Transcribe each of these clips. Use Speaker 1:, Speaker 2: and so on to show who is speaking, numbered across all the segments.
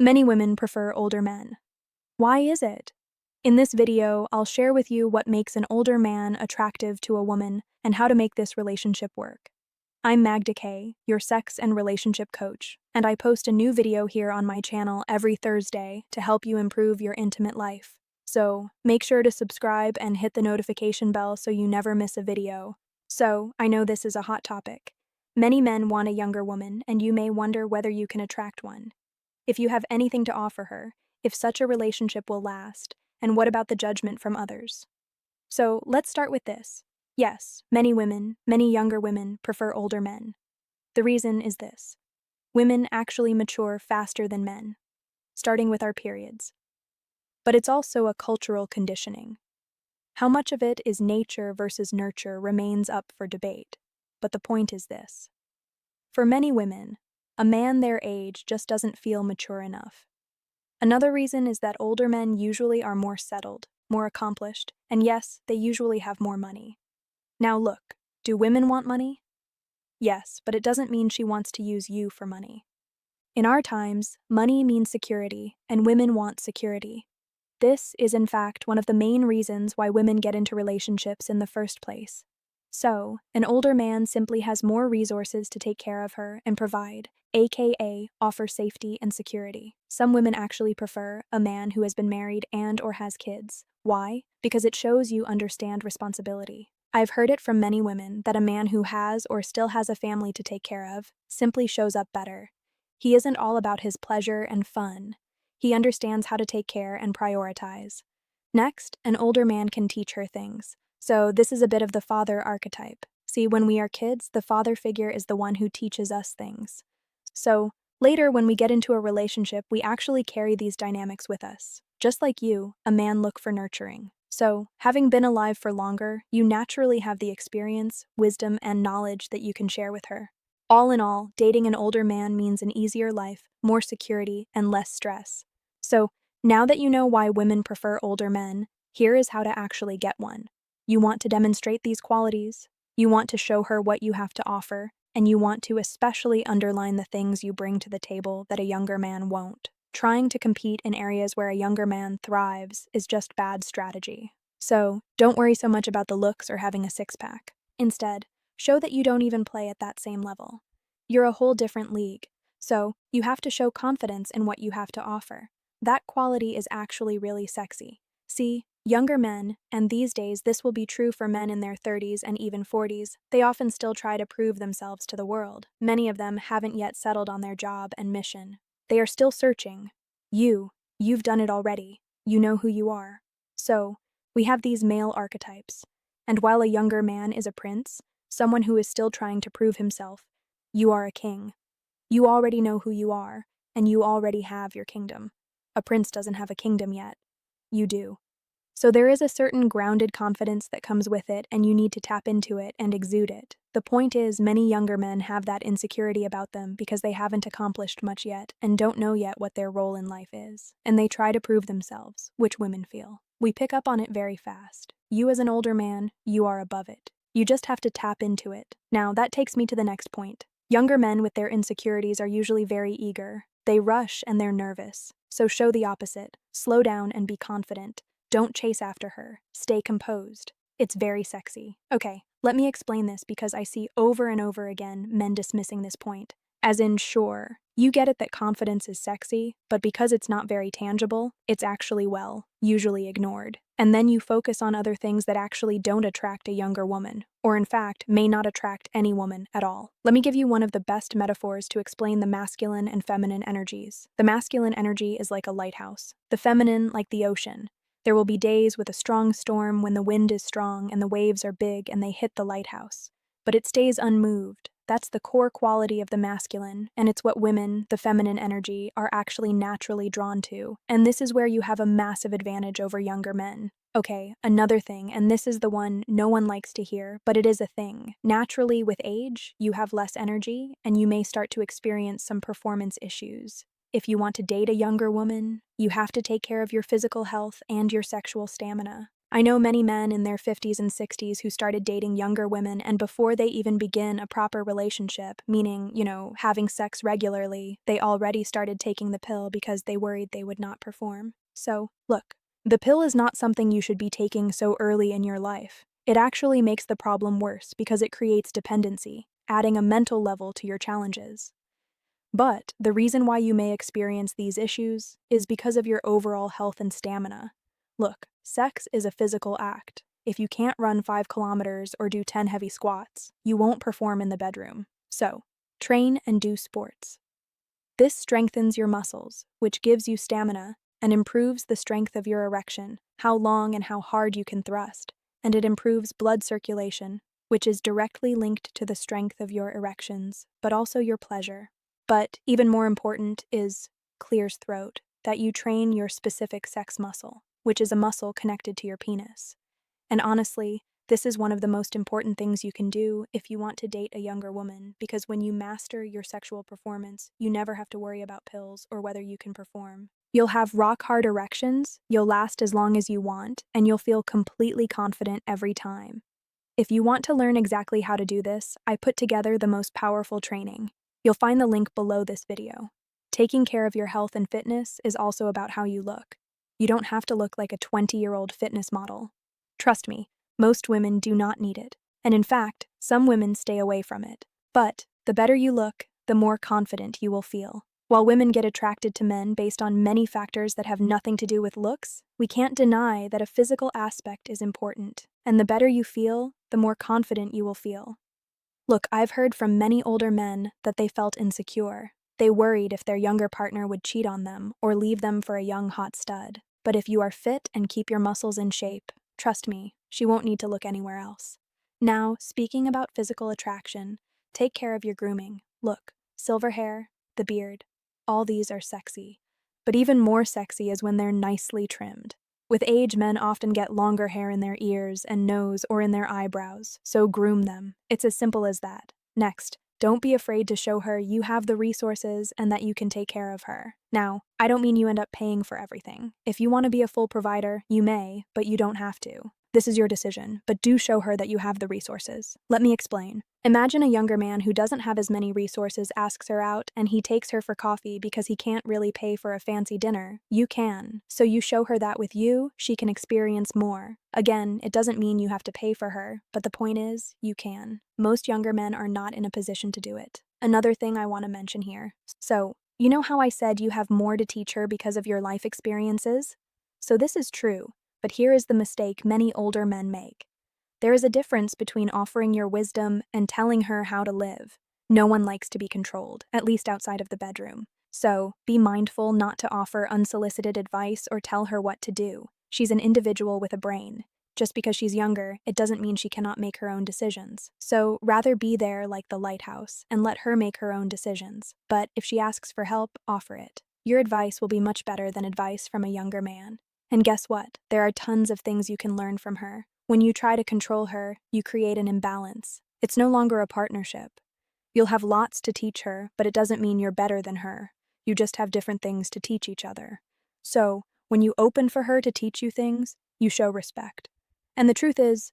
Speaker 1: Many women prefer older men. Why is it? In this video, I'll share with you what makes an older man attractive to a woman and how to make this relationship work. I'm Magda K, your sex and relationship coach, and I post a new video here on my channel every Thursday to help you improve your intimate life. So, make sure to subscribe and hit the notification bell so you never miss a video. So, I know this is a hot topic. Many men want a younger woman, and you may wonder whether you can attract one. If you have anything to offer her, if such a relationship will last, and what about the judgment from others? So let's start with this. Yes, many women, many younger women, prefer older men. The reason is this. Women actually mature faster than men, starting with our periods. But it's also a cultural conditioning. How much of it is nature versus nurture remains up for debate, but the point is this. For many women, a man their age just doesn't feel mature enough. Another reason is that older men usually are more settled, more accomplished, and yes, they usually have more money. Now look, do women want money? Yes, but it doesn't mean she wants to use you for money. In our times, money means security, and women want security. This is, in fact, one of the main reasons why women get into relationships in the first place. So, an older man simply has more resources to take care of her and provide, aka offer safety and security. Some women actually prefer a man who has been married and/or has kids. Why? Because it shows you understand responsibility. I've heard it from many women that a man who has or still has a family to take care of simply shows up better. He isn't all about his pleasure and fun. He understands how to take care and prioritize. Next, an older man can teach her things. So this is a bit of the father archetype. See, when we are kids, the father figure is the one who teaches us things. So later, when we get into a relationship, we actually carry these dynamics with us. Just like you, a man look for nurturing. So, having been alive for longer, you naturally have the experience, wisdom, and knowledge that you can share with her. All in all, dating an older man means an easier life, more security, and less stress. So, now that you know why women prefer older men, here is how to actually get one. You want to demonstrate these qualities, you want to show her what you have to offer, and you want to especially underline the things you bring to the table that a younger man won't. Trying to compete in areas where a younger man thrives is just bad strategy. So, don't worry so much about the looks or having a six-pack. Instead, show that you don't even play at that same level. You're a whole different league, so you have to show confidence in what you have to offer. That quality is actually really sexy. See, younger men, and these days this will be true for men in their 30s and even 40s, they often still try to prove themselves to the world. Many of them haven't yet settled on their job and mission. They are still searching. You've done it already. You know who you are. So, we have these male archetypes. And while a younger man is a prince, someone who is still trying to prove himself, you are a king. You already know who you are, and you already have your kingdom. A prince doesn't have a kingdom yet. You do. So there is a certain grounded confidence that comes with it, and you need to tap into it and exude it. The point is, many younger men have that insecurity about them because they haven't accomplished much yet and don't know yet what their role in life is. And they try to prove themselves, which women feel. We pick up on it very fast. You as an older man, you are above it. You just have to tap into it. Now, that takes me to the next point. Younger men with their insecurities are usually very eager. They rush and they're nervous. So show the opposite. Slow down and be confident. Don't chase after her. Stay composed. It's very sexy. Okay, let me explain this because I see over and over again men dismissing this point. As in, sure, you get it that confidence is sexy, but because it's not very tangible, it's actually, well, usually ignored. And then you focus on other things that actually don't attract a younger woman, or in fact, may not attract any woman at all. Let me give you one of the best metaphors to explain the masculine and feminine energies. The masculine energy is like a lighthouse, the feminine like the ocean. There will be days with a strong storm when the wind is strong and the waves are big and they hit the lighthouse. But it stays unmoved. That's the core quality of the masculine, and it's what women, the feminine energy, are actually naturally drawn to. And this is where you have a massive advantage over younger men. Okay, another thing, and this is the one no one likes to hear, but it is a thing. Naturally, with age, you have less energy, and you may start to experience some performance issues. If you want to date a younger woman, you have to take care of your physical health and your sexual stamina. I know many men in their 50s and 60s who started dating younger women, and before they even begin a proper relationship, meaning, having sex regularly, they already started taking the pill because they worried they would not perform. So, look, the pill is not something you should be taking so early in your life. It actually makes the problem worse because it creates dependency, adding a mental level to your challenges. But the reason why you may experience these issues is because of your overall health and stamina. Look, sex is a physical act. If you can't run 5 kilometers or do 10 heavy squats, you won't perform in the bedroom. So, train and do sports. This strengthens your muscles, which gives you stamina, and improves the strength of your erection, how long and how hard you can thrust, and it improves blood circulation, which is directly linked to the strength of your erections, but also your pleasure. But even more important is clears throat, that you train your specific sex muscle, which is a muscle connected to your penis. And honestly, this is one of the most important things you can do if you want to date a younger woman, because when you master your sexual performance, you never have to worry about pills or whether you can perform. You'll have rock-hard erections, you'll last as long as you want, and you'll feel completely confident every time. If you want to learn exactly how to do this, I put together the most powerful training. You'll find the link below this video. Taking care of your health and fitness is also about how you look. You don't have to look like a 20-year-old fitness model. Trust me, most women do not need it, and in fact, some women stay away from it. But the better you look, the more confident you will feel. While women get attracted to men based on many factors that have nothing to do with looks, we can't deny that a physical aspect is important, and the better you feel, the more confident you will feel. Look, I've heard from many older men that they felt insecure. They worried if their younger partner would cheat on them or leave them for a young hot stud. But if you are fit and keep your muscles in shape, trust me, she won't need to look anywhere else. Now, speaking about physical attraction, take care of your grooming. Look, silver hair, the beard, all these are sexy. But even more sexy is when they're nicely trimmed. With age, men often get longer hair in their ears and nose or in their eyebrows, so groom them. It's as simple as that. Next, don't be afraid to show her you have the resources and that you can take care of her. Now, I don't mean you end up paying for everything. If you want to be a full provider, you may, but you don't have to. This is your decision, but do show her that you have the resources. Let me explain. Imagine a younger man who doesn't have as many resources asks her out, and he takes her for coffee because he can't really pay for a fancy dinner. You can. So you show her that with you, she can experience more. Again, it doesn't mean you have to pay for her, but the point is, you can. Most younger men are not in a position to do it. Another thing I want to mention here. So, you know how I said you have more to teach her because of your life experiences? So this is true, but here is the mistake many older men make. There is a difference between offering your wisdom and telling her how to live. No one likes to be controlled, at least outside of the bedroom. So, be mindful not to offer unsolicited advice or tell her what to do. She's an individual with a brain. Just because she's younger, it doesn't mean she cannot make her own decisions. So, rather be there like the lighthouse and let her make her own decisions. But if she asks for help, offer it. Your advice will be much better than advice from a younger man. And guess what? There are tons of things you can learn from her. When you try to control her, you create an imbalance. It's no longer a partnership. You'll have lots to teach her, but it doesn't mean you're better than her. You just have different things to teach each other. So, when you open for her to teach you things, you show respect. And the truth is,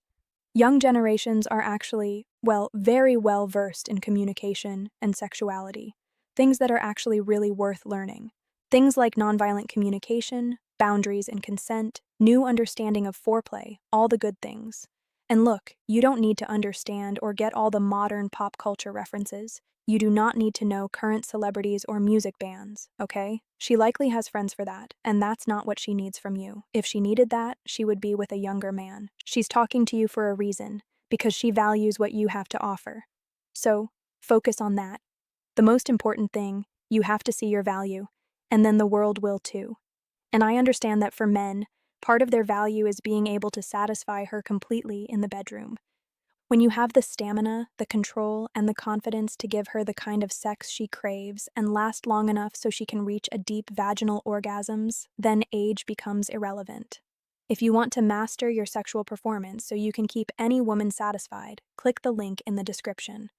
Speaker 1: young generations are actually, very well versed in communication and sexuality, things that are actually really worth learning. Things like nonviolent communication, boundaries and consent, new understanding of foreplay, all the good things. And look, you don't need to understand or get all the modern pop culture references. You do not need to know current celebrities or music bands, okay? She likely has friends for that, and that's not what she needs from you. If she needed that, she would be with a younger man. She's talking to you for a reason, because she values what you have to offer. So, focus on that. The most important thing, you have to see your value, and then the world will too. And I understand that for men, part of their value is being able to satisfy her completely in the bedroom. When you have the stamina, the control, and the confidence to give her the kind of sex she craves and last long enough so she can reach a deep vaginal orgasms, then age becomes irrelevant. If you want to master your sexual performance so you can keep any woman satisfied, click the link in the description.